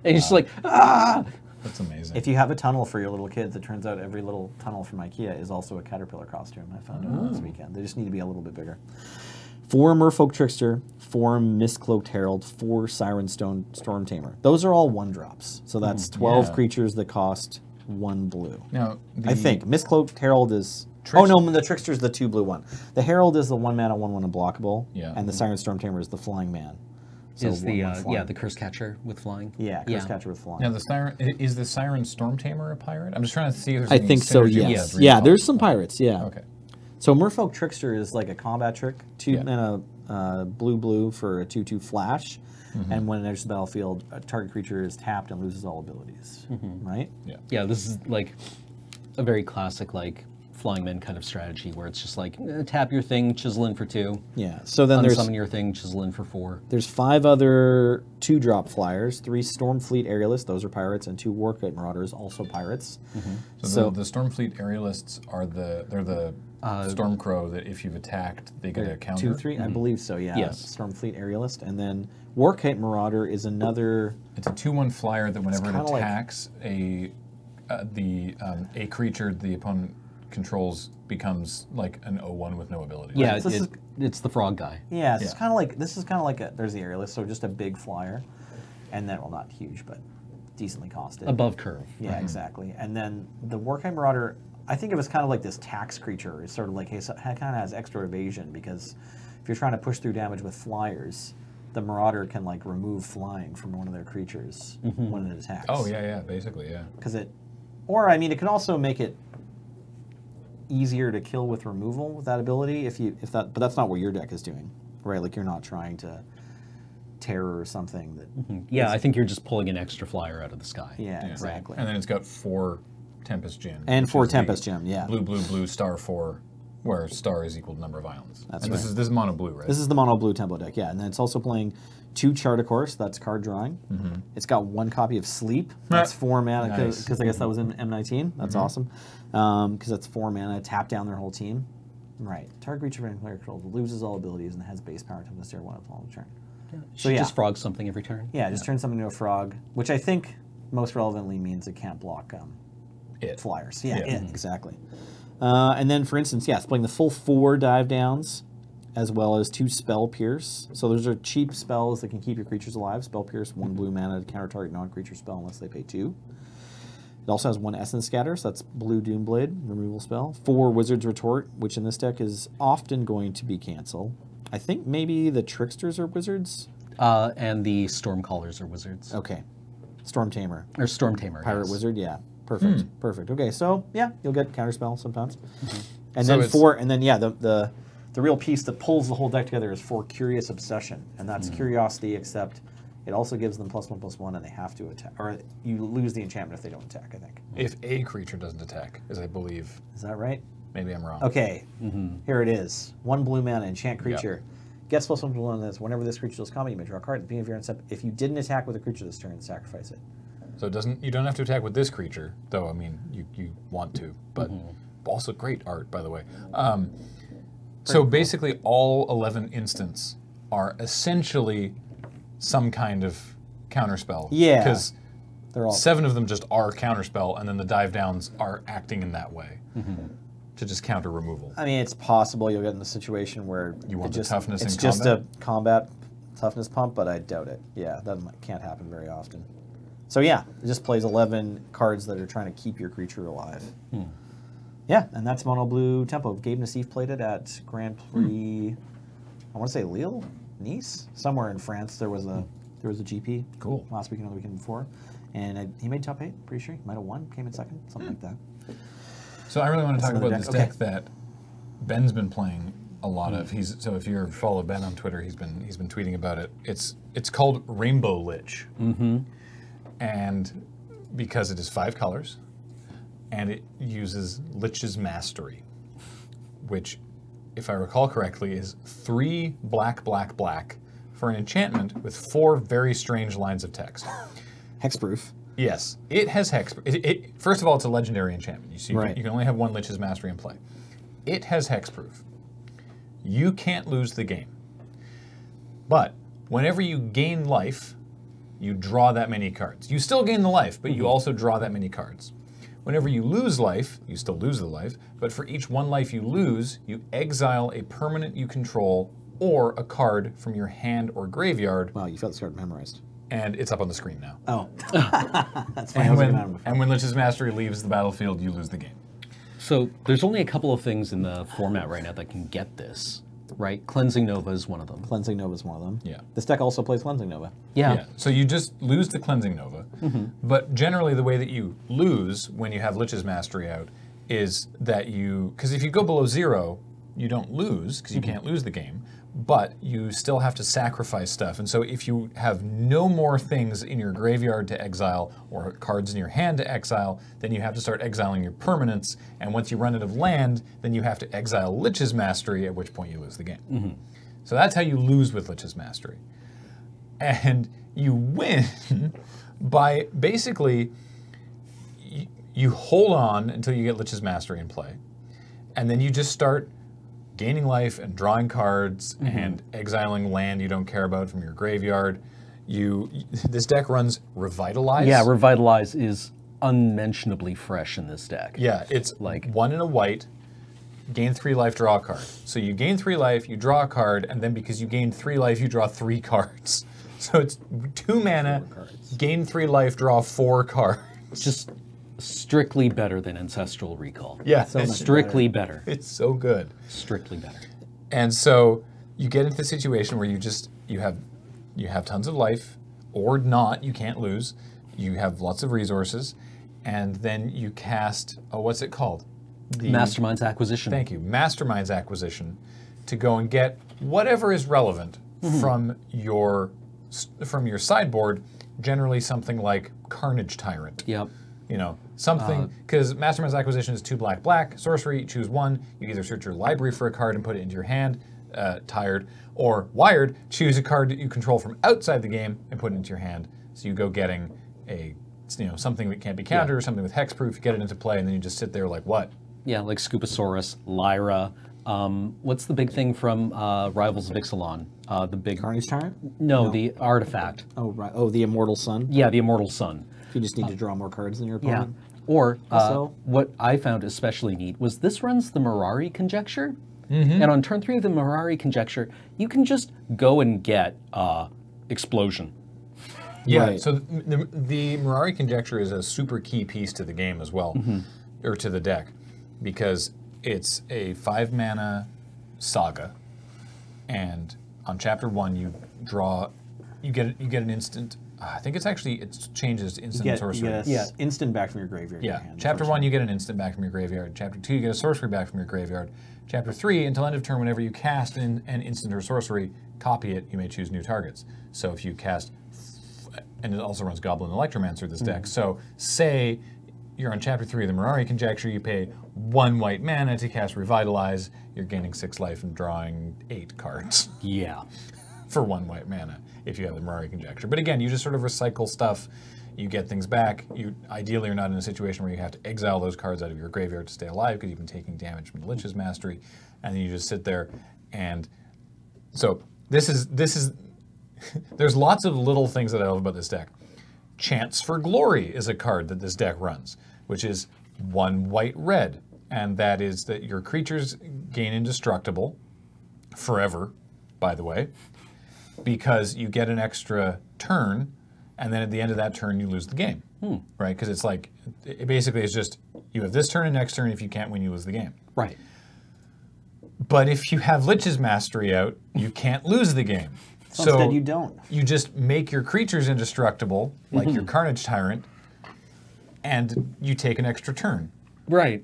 And he's just like, ah! that's amazing. If you have a tunnel for your little kids, it turns out every little tunnel from IKEA is also a caterpillar costume. I found out this weekend. They just need to be a little bit bigger. 4 Merfolk Trickster, 4 Mistcloaked Herald, 4 Siren Storm Tamer. Those are all 1-drops. So that's 12 Yeah. creatures that cost 1 blue. Now, I think Mistcloaked Herald is. Trix- Oh no, the Trickster's the 2 blue one. The Herald is the 1 mana 1/1 unblockable. Yeah. And the Siren Storm Tamer is the flying man. So Is the 1/1 flying. the Curse Catcher with flying? Yeah, Curse Catcher with flying. Now the siren is the Siren Storm Tamer a pirate? I'm just trying to see if there's I any think so. synergy with Yes. Dream Yeah, Call. there's some pirates. Yeah. Okay. So Merfolk Trickster is like a combat trick, 2 Yeah. mana blue for a 2/2 flash, and when it enters the battlefield, a target creature is tapped and loses all abilities. Right? Yeah. Yeah, this is like a very classic, like, Flying Men kind of strategy where it's just like, tap your thing, chisel in for 2. Yeah. So then there's Unsummon your thing, chisel in for 4. 5 other 2-drop flyers, 3 Stormfleet Aerialists, those are pirates, and 2 Warkite Marauders, also pirates. So the Stormfleet Aerialists are the Stormcrow that if you've attacked, they get a counter. 2/3, I believe so. Yeah. Yes. Stormfleet Aerialist, and then Warkite Marauder is another. It's a 2/1 flyer that whenever it kinda like- attacks a creature the opponent controls becomes like an 0/1 with no ability. Yeah, So this it's the frog guy. Yeah, it's Yeah. kind of like there's the Aerialist, so just a big flyer, and then well not huge but decently costed. Above curve. Yeah, exactly. And then the Warkite Marauder, I think of as kind of like this tax creature. It's sort of like kind of has extra evasion because if you're trying to push through damage with flyers, the Marauder can like remove flying from one of their creatures when it attacks. Oh yeah, basically, yeah. Because it can also make it easier to kill with removal with that ability but that's not what your deck is doing, right? Like you're not trying to terror or something that. Yeah, I think you're just pulling an extra flyer out of the sky. Yeah, Yeah. exactly. And then it's got 4 Tempest Gem. And which 4 is the Tempest Gem, yeah. Blue, star 4, where star is equal to number of islands. That's and right. This is mono blue, right? This is the mono blue tempo deck, yeah. And then it's also playing 2 Charticourse, that's card drawing. It's got 1 copy of Sleep, that's 4 mana, Nice. because I guess that was in M19. That's awesome. Because that's 4 mana, tap down their whole team. Right. Target creature and player control loses all abilities and has base power to this 1 upon turn. So yeah. just frog something every turn. Yeah, just turn something into a frog, which I think most relevantly means it can't block flyers. Yeah, Yeah. exactly. And then, for instance, it's playing the full 4 dive downs, as well as 2 Spell Pierce. So those are cheap spells that can keep your creatures alive. Spell Pierce, 1 blue mana to counter target non-creature spell unless they pay 2. It also has 1 Essence Scatter, so that's blue Doomblade, removal spell. 4 Wizard's Retort, which in this deck is often going to be cancel. I think maybe the Tricksters are wizards. And the Stormcallers are wizards. Okay. Storm Tamer. Or Storm Tamer. Pirate yes. Wizard, yeah. Perfect. Perfect. Okay, so yeah, you'll get counterspell sometimes. And So then it's- 4, and then the real piece that pulls the whole deck together is 4 Curious Obsession. And that's curiosity, except it also gives them +1/+1 and they have to attack. Or you lose the enchantment if they don't attack, I think. If a creature doesn't attack, as I believe. Is that right? Maybe I'm wrong. Okay, here it is. 1 blue mana, enchant creature. Gets +1 blue on this. Whenever this creature does combat, you may draw a card at the beginning of your end step. If you didn't attack with a creature this turn, sacrifice it. So it doesn't. You don't have to attack with this creature, though. I mean, you want to, but also great art, by the way. So basically, all 11 instants are essentially some kind of counterspell. Yeah. Because They're all 7 of them just are counterspell, and then the dive downs are acting in that way to just counter removal. I mean, it's possible you'll get in a situation where You want it the just, toughness it's in just combat? a combat toughness pump, but I doubt it. Yeah, that can't happen very often. So yeah, it just plays 11 cards that are trying to keep your creature alive. Yeah, and that's Mono Blue Tempo. Gabe Nassif played it at Grand Prix, I want to say Lille? Nice? Somewhere in France there was a GP. Cool. Last weekend or the weekend before. And he made top 8, pretty sure. He might have won, came in second, something like that. So I really want to talk another about this deck. deck that Ben's been playing a lot of. So if you follow Ben on Twitter, he's been tweeting about it. It's called Rainbow Lich, and because it is 5 colors, and it uses Lich's Mastery, which, if I recall correctly, is 3 black, black, black for an enchantment with 4 very strange lines of text. Hexproof. Yes, it has hex. First of all, it's a legendary enchantment. You see, Right. you can only have 1 Lich's Mastery in play. It has hexproof. You can't lose the game. But whenever you gain life, you draw that many cards. You still gain the life, but you also draw that many cards. Whenever you lose life, you still lose the life, but for each 1 life you lose, you exile a permanent you control or a card from your hand or graveyard, Wow, you've got this card memorized. and it's up on the screen now. Oh. That's funny. I And was looking at him before. when Lich's Mastery leaves the battlefield, you lose the game. So there's only a couple of things in the format right now that can get this, right? Cleansing Nova is one of them. Cleansing Nova is one of them. Yeah. This deck also plays Cleansing Nova. Yeah. So you just lose the Cleansing Nova, but generally the way that you lose when you have Lich's Mastery out is that because if you go below 0, you don't lose, because you can't lose the game, but you still have to sacrifice stuff. And so if you have no more things in your graveyard to exile or cards in your hand to exile, then you have to start exiling your permanents, and once you run out of land, then you have to exile Lich's Mastery, at which point you lose the game. So that's how you lose with Lich's Mastery. And you win by basically, you hold on until you get Lich's Mastery in play, and then you just start gaining life and drawing cards and exiling land you don't care about from your graveyard. This deck runs Revitalize. Yeah, Revitalize is unmentionably fresh in this deck. Yeah, it's Like- 1 and a white, gain 3 life, draw a card. So you gain 3 life, you draw a card, and then because you gained 3 life, you draw 3 cards. So it's 2 mana, gain 3 life, draw 4 cards. Just strictly better than Ancestral Recall. Yeah, Strictly better. it's so good. Strictly better. And so you get into the situation where you have tons of life, or not, you can't lose. You have lots of resources, and then you cast, what's it called? Mastermind's Acquisition. Thank you. Mastermind's Acquisition to go and get whatever is relevant from your sideboard, generally something like Carnage Tyrant. Yep. You know, something, because Mastermind's Acquisition is 2 black, black, sorcery, choose 1. You either search your library for a card and put it into your hand, tired, or wired, choose a card that you control from outside the game and put it into your hand. So you go getting something that can't be countered or something with hexproof, get it into play, and then you just sit there like, what? Yeah, like Scuposaurus, Lyra. What's the big thing from Rivals of Ixalan? The big... Carnage Tyrant? No, the artifact. Oh, right. Oh, the Immortal Sun? Yeah, the Immortal Sun. You just need to draw more cards than your Yeah. opponent. Or Also- what I found especially neat was this runs the Mirari Conjecture. And on turn 3 of the Mirari Conjecture, you can just go and get Explosion. Yeah, Right. so the Mirari Conjecture is a super key piece to the game as well, or to the deck, because it's a 5 mana saga, and on chapter 1 you get an instant. I think it changes to instant You sorcery. get Yeah. instant back from your graveyard. to your Yeah, hand, chapter first 1 you get an instant back from your graveyard. Chapter 2 you get a sorcery back from your graveyard. Chapter 3, until end of turn, whenever you cast an instant or sorcery, copy it, you may choose new targets. So if you cast, and it also runs Goblin Electromancer, this deck, so say you're on Chapter 3 of the Mirari Conjecture, you pay 1 white mana to cast Revitalize, you're gaining 6 life and drawing 8 cards Yeah. for 1 white mana if you have the Mirari Conjecture. But again, you just sort of recycle stuff, you get things back. You ideally are not in a situation where you have to exile those cards out of your graveyard to stay alive because you've been taking damage from the Lich's Mastery, and then you just sit there. And so this is there's lots of little things that I love about this deck. Chance for Glory is a card that this deck runs, which is 1 white-red, and that is that your creatures gain indestructible forever, by the way, because you get an extra turn, and then at the end of that turn you lose the game, right? Because it's like, it basically is just, you have this turn and next turn, if you can't win, you lose the game. Right. But if you have Lich's Mastery out, you can't lose the game. So instead you don't. You just make your creatures indestructible, like your Carnage Tyrant, and you take an extra turn. Right.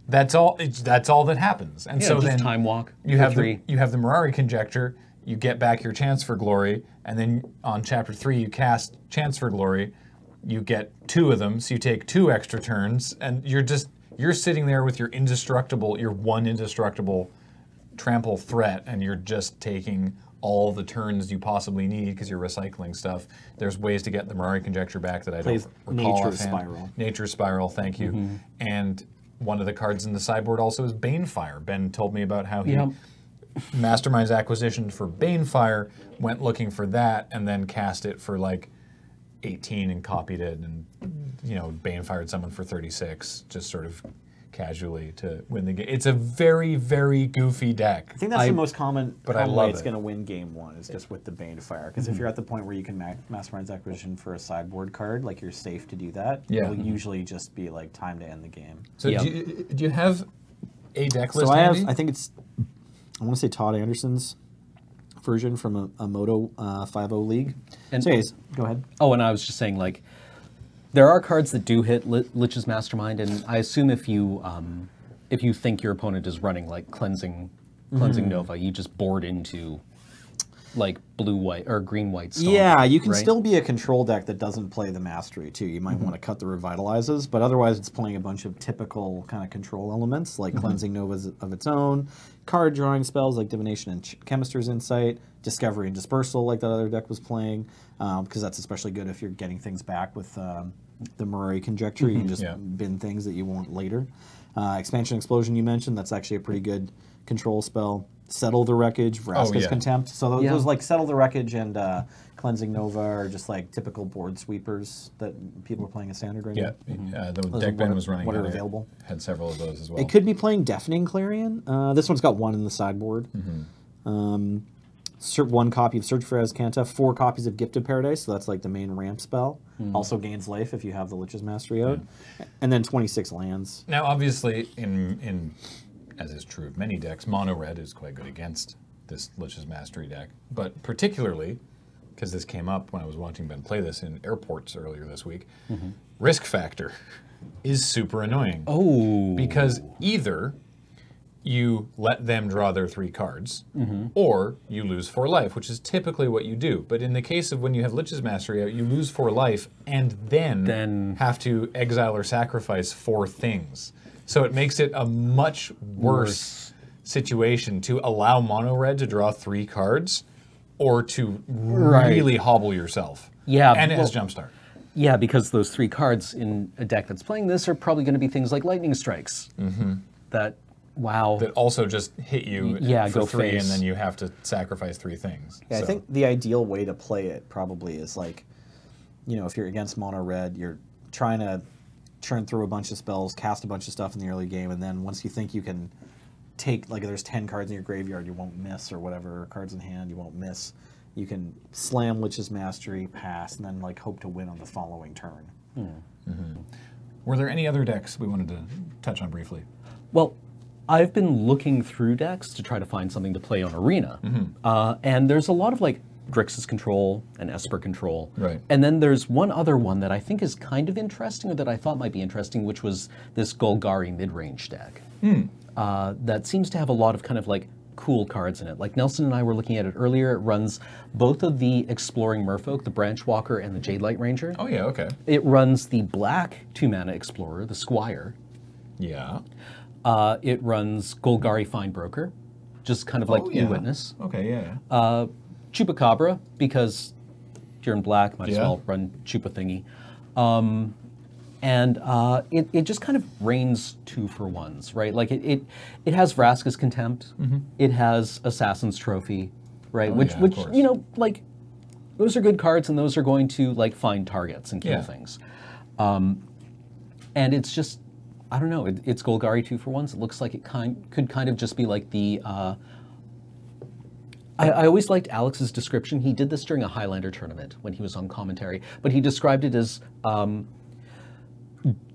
That's all. That's all that happens. And Yeah, so just then time walk. You have the you have the Mirari Conjecture. You get back your Chance for Glory, and then on Chapter 3 you cast Chance for Glory. You get 2 of them, so you take 2 extra turns, and you're sitting there with your indestructible, your 1 indestructible trample threat, and you're just taking all the turns you possibly need because you're recycling stuff. There's ways to get the Mirari Conjecture back that I don't recall Nature's offhand. Spiral. Nature's Spiral, thank you. And one of the cards in the sideboard also is Banefire. Ben told me about how he masterminds acquisition for Banefire, went looking for that, and then cast it for like 18 and copied it, and Banefired someone for 36, just sort of casually to win the game. It's a very, very goofy deck. I think that's the most common I love way it's it. going to win game 1 is just with the Banefire. Because if you're at the point where you can mastermind acquisition for a sideboard card, like you're safe to do that, it'll usually just be like time to end the game. So do you have a deck list So I handy? have, I think it's, I want to say Todd Anderson's version from a Moto 5.0 league. And So anyways, go ahead. Oh, and I was just saying, like, there are cards that do hit Lich's Mastermind, and I assume if you think your opponent is running like Cleansing Nova, you just board into like blue-white or green-white Stomp. Yeah, you can right? still be a control deck that doesn't play the Mastery too. You might want to cut the Revitalizes, but otherwise it's playing a bunch of typical kind of control elements like Cleansing Novas of its own, card drawing spells like Divination and Chemister's Insight, Discovery and Dispersal like that other deck was playing, because that's especially good if you're getting things back with the Mirari Conjecture. You can just bin things that you want later. Expansion Explosion you mentioned, that's actually a pretty good control spell. Settle the Wreckage, Vraska's Contempt. So those like Settle the Wreckage and Cleansing Nova are just like typical board sweepers that people are playing in Standard right now. The deck Ben was running what are available. Had several of those as well. It could be playing Deafening Clarion. This one's got 1 in the sideboard. 1 copy of Search for Azcanta, 4 copies of Gifted Paradise, so that's like the main ramp spell. Also gains life if you have the Lich's Mastery out. And then 26 lands. Now, obviously, in as is true of many decks, mono red is quite good against this Lich's Mastery deck. But particularly, because this came up when I was watching Ben play this in airports earlier this week, risk factor is super annoying. Oh. Because either you let them draw their 3 cards, or you lose 4 life, which is typically what you do. But in the case of when you have Lich's Mastery out, you lose 4 life and then have to exile or sacrifice 4 things. So it makes it a much worse situation to allow mono red to draw 3 cards, or to really hobble yourself. Yeah, and as jumpstart. Yeah, because those 3 cards in a deck that's playing this are probably going to be things like Lightning Strikes. That also just hit you for 3, and then you have to sacrifice 3 things. Yeah, so I think the ideal way to play it probably is like, if you're against mono red, you're trying to churn through a bunch of spells, cast a bunch of stuff in the early game, and then once you think you can take, like there's 10 cards in your graveyard you won't miss, or whatever, cards in hand you won't miss, you can slam Lich's Mastery, pass, and then like hope to win on the following turn. Were there any other decks we wanted to touch on briefly? Well, I've been looking through decks to try to find something to play on Arena, and there's a lot of like Grixis Control and Esper Control. Right. And then there's one other one that I think is kind of interesting, or that I thought might be interesting, which was this Golgari mid-range deck. That seems to have a lot of kind of like cool cards in it. Like Nelson and I were looking at it earlier. It runs both of the Exploring Merfolk, the Branchwalker and the Jadelight Ranger. Oh yeah, okay. It runs the black 2-mana Explorer, the Squire. Yeah. It runs Golgari Finebroker, just kind of like E-Witness. Okay, yeah. Chupacabra, because you're in black, might as well run Chupa Thingy. And it just kind of rains 2-for-1s, right? Like it has Vraska's Contempt, it has Assassin's Trophy, right? Which you know, like those are good cards, and those are going to like find targets and kill things. And it's just, I don't know, it's Golgari 2-for-1s. It looks like it could kind of just be like the. I always liked Alex's description. He did this during a Highlander tournament when he was on commentary, but he described it as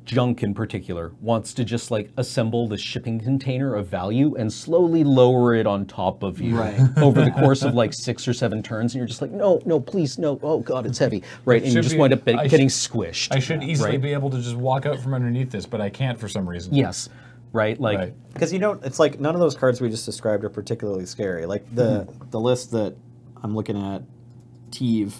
Junk in particular wants to just like assemble the shipping container of value and slowly lower it on top of you over the course of like 6 or 7 turns, and you're just like, no, please, no, oh god, it's heavy, right? And you just wind up getting squished. I should easily be able to just walk out from underneath this, but I can't for some reason. Yes, right, like because you know, it's like none of those cards we just described are particularly scary. Like the list that I'm looking at, Teve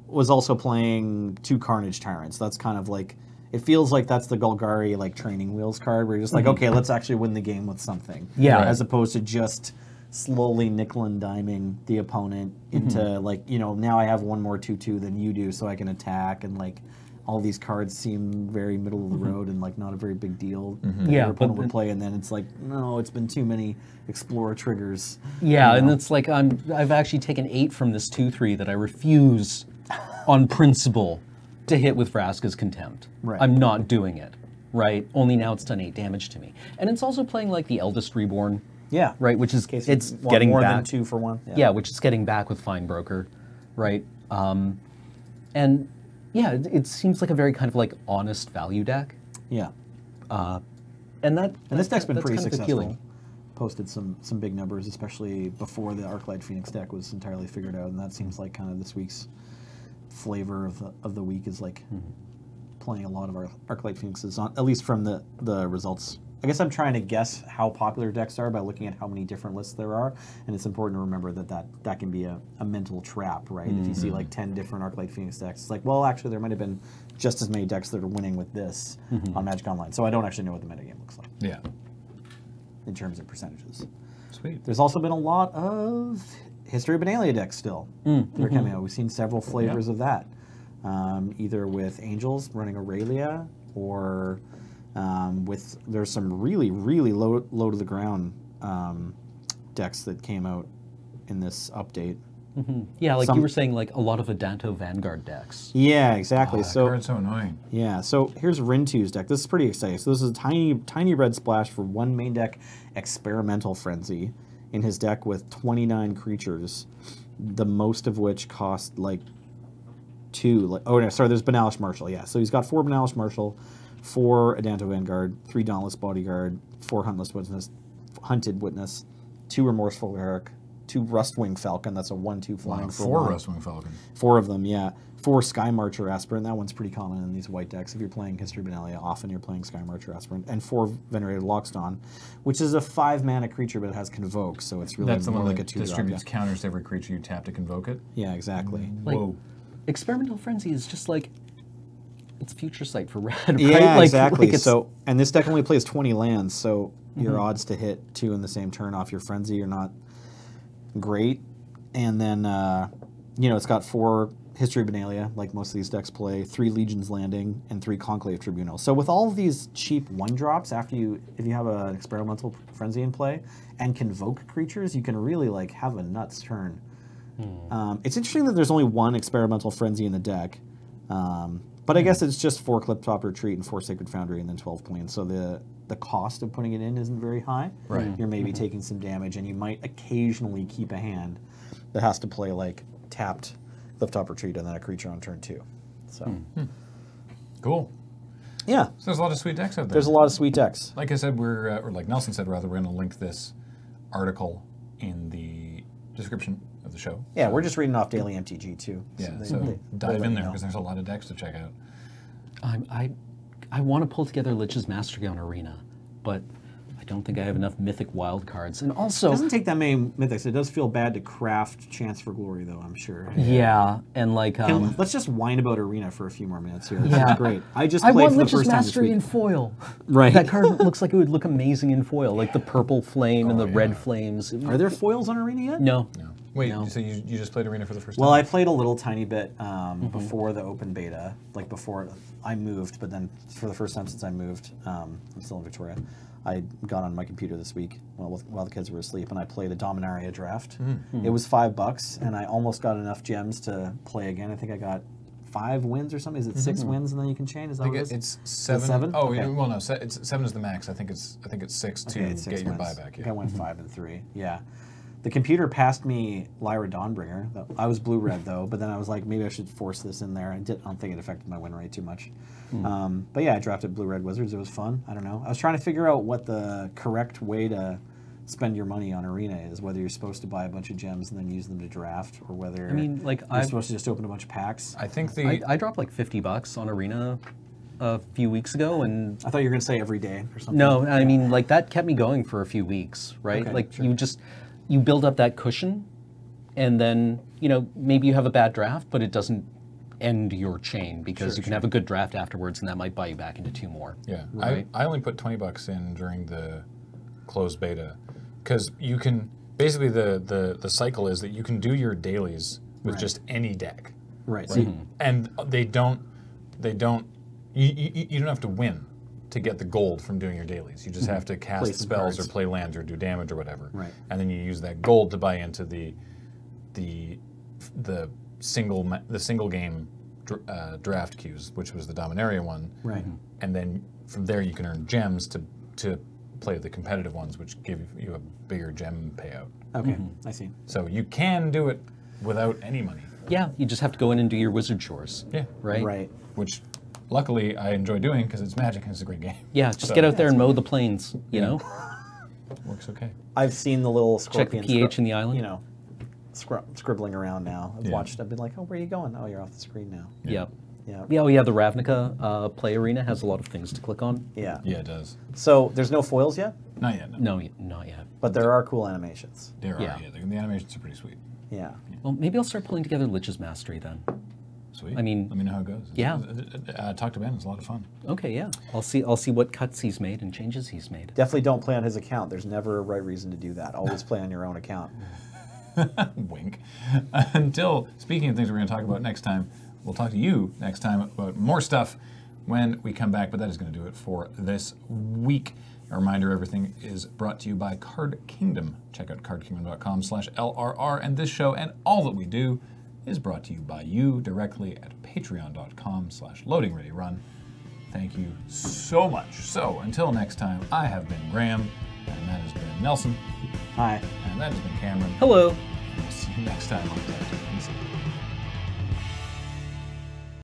was also playing 2 Carnage Tyrants. That's kind of like, it feels like that's the Golgari like training wheels card where you're just like, okay, let's actually win the game with something. Yeah. As opposed to just slowly nickel and diming the opponent into like, you know, now I have one more 2/2 than you do, so I can attack, and like all these cards seem very middle of the road and like not a very big deal. Your opponent would play, and then it's like, no, it's been too many Explorer triggers. Yeah, and it's like I've actually taken 8 from this 2/3 that I refuse on principle to hit with Vraska's Contempt. Right. I'm not doing it, right? Only now it's done 8 damage to me. And it's also playing like the Eldest Reborn. Yeah. Right, which is, it's Want getting more back. than 2-for-1. Yeah, which is getting back with Finebroker, right? And yeah, it seems like a very kind of like honest value deck. Yeah. And this deck's been pretty kind of successful. appealing. Posted some big numbers, especially before the Arclight Phoenix deck was entirely figured out, and that seems like kind of this week's flavor of the week is like playing a lot of our Arclight Phoenixes, on, at least from the results. I guess I'm trying to guess how popular decks are by looking at how many different lists there are, and it's important to remember that can be a mental trap, right? If you see like 10 different Arclight Phoenix decks, it's like, well, actually there might have been just as many decks that are winning with this on Magic Online, so I don't actually know what the metagame looks like. Yeah. In terms of percentages. Sweet. There's also been a lot of History of Benalia decks still that are coming out. We've seen several flavors of that, either with Angels running Aurelia, or there's some really low to the ground decks that came out in this update. Yeah, like you were saying, like a lot of Adanto Vanguard decks. Yeah, exactly. That card's so annoying. Yeah, so here's Rintu's deck. This is pretty exciting. So this is a tiny red splash for 1 main deck Experimental Frenzy in his deck with 29 creatures, the most of which cost like 2. Like, oh no, sorry, there's Banalish Marshal. Yeah, so he's got 4 Banalish Marshal, 4 Adanto Vanguard, 3 Dauntless Bodyguard, 4 Hunted Witness, 2 Remorseful Cleric, 2 Rustwing Falcon. That's a 1/2 flying. 4 Rustwing Falcon. 4 of them, yeah. 4 Sky Marcher Aspirant. That one's pretty common in these white decks. If you're playing History Benalia, often you're playing Sky Marcher Aspirant. And 4 Venerated Lockstone, which is a 5-mana creature, but it has Convoke, so it's really That's the more one like that a 2-drop. distributes counters to every creature you tap to convoke it. Yeah, exactly. Like, Whoa. Experimental Frenzy is just like, it's Future Sight for red, right? Yeah, like, exactly. Like so, and this deck only plays 20 lands, so your odds to hit 2 in the same turn off your Frenzy are not great. And then, you know, it's got 4 History of Benalia, like most of these decks play, 3 Legion's Landing, and 3 Conclave Tribunal. So with all of these cheap 1-drops, if you have an Experimental Frenzy in play and Convoke creatures, you can really like have a nuts turn. It's interesting that there's only 1 Experimental Frenzy in the deck, but I guess it's just 4 Cliptop Retreat and 4 Sacred Foundry and then 12 Plains. So the cost of putting it in isn't very high. Right. You're maybe taking some damage, and you might occasionally keep a hand that has to play like tapped Clifftop Retreat and then a creature on turn 2. So Cool. yeah, So there's a lot of sweet decks out there. there's a lot of sweet decks. Like I said, or like Nelson said, rather, we're going to link this article in the description of the show. Yeah, we're just reading off Daily MTG too. Yeah, they- so they dive let in you there know. because there's a lot of decks to check out. I want to pull together Lich's Mastergon Arena, but I don't think I have enough mythic wild cards. And It also, doesn't take that many mythics. It does feel bad to craft Chance for Glory, though, I'm sure. yeah, and like, Let's just whine about Arena for a few more minutes here. This Yeah. is great. I just I played want for the Lich's first time this Mastery week. in foil. Right. That card looks like it would look amazing in foil, like the purple flame and the red flames. Are there foils on Arena yet? No. No. Wait, No. so you just played Arena for the first time? Well, I played a little tiny bit before the open beta, like before I moved, but then for the first time since I moved, I'm still in Victoria, I got on my computer this week while the kids were asleep, and I played a Dominaria draft. It was $5, and I almost got enough gems to play again. I think I got 5 wins or something. Is it 6 wins and then you can chain? Is that I what it think is? it's 7. 7? Oh, Okay. well, no, it's 7 is the max. I think it's 6 to Okay, it's 6 get your wins. buyback. I think Yeah. I went 5 and 3. Yeah. The computer passed me Lyra Dawnbringer. I was blue-red, though, but then I was like, maybe I should force this in there. I don't think it affected my win rate too much. But yeah, I drafted blue-red wizards. It was fun. I don't know. I was trying to figure out what the correct way to spend your money on Arena is, whether you're supposed to buy a bunch of gems and then use them to draft, or whether I mean, like, you're supposed to just open a bunch of packs. I think I dropped like $50 on Arena a few weeks ago, and I thought you were going to say every day or something. no, I mean, like, that kept me going for a few weeks, right? Okay, like, sure. you build up that cushion, and then, maybe you have a bad draft, but it doesn't end your chain, because you can have a good draft afterwards, and that might buy you back into 2 more. Yeah, Right. I only put $20 in during the closed beta, because you can basically the cycle is that you can do your dailies with just any deck, Right. and you don't have to win to get the gold from doing your dailies. You just have to cast Play some spells cards. or play lands or do damage or whatever, Right. and then you use that gold to buy into the single game draft queues, which was the Dominaria one, Right. and then from there you can earn gems to play the competitive ones, which give you a bigger gem payout. Okay, I see. So you can do it without any money. Yeah, you just have to go in and do your wizard chores. Yeah. Right? Right. Which, luckily, I enjoy doing because it's Magic and it's a great game. Yeah, just So- get out there and mow the plains, you know? Works okay. I've seen the little Check the scorpion pH in the island. scribbling around now. I've Yeah. watched. I've been like, oh, where are you going? Oh, you're off the screen now. Yep. Yeah. Yeah, oh yeah, the Ravnica Play Arena has a lot of things to click on. Yeah. Yeah, it does. So there's no foils yet, Not yet. No. No, not yet. but there are cool animations. There are. Yeah. Yeah, the animations are pretty sweet. Yeah. Well, maybe I'll start pulling together Lich's Mastery then. Sweet. I mean, let me know how it goes. yeah. Talk to Ben. It's a lot of fun. Okay, yeah. I'll see what cuts he's made and changes he's made. Definitely don't play on his account. There's never a right reason to do that. Always play on your own account. Wink. Until, speaking of things we're going to talk about next time, we'll talk to you next time about more stuff when we come back, but that is going to do it for this week. A reminder, everything is brought to you by Card Kingdom. Check out cardkingdom.com/LRR, and this show and all that we do is brought to you by you directly at patreon.com/LoadingReadyRun. Thank you so much. So, until next time, I have been Graham, and that has been Nelson, Hi. and that has been Cameron. Hello. We'll see you next time on Tech.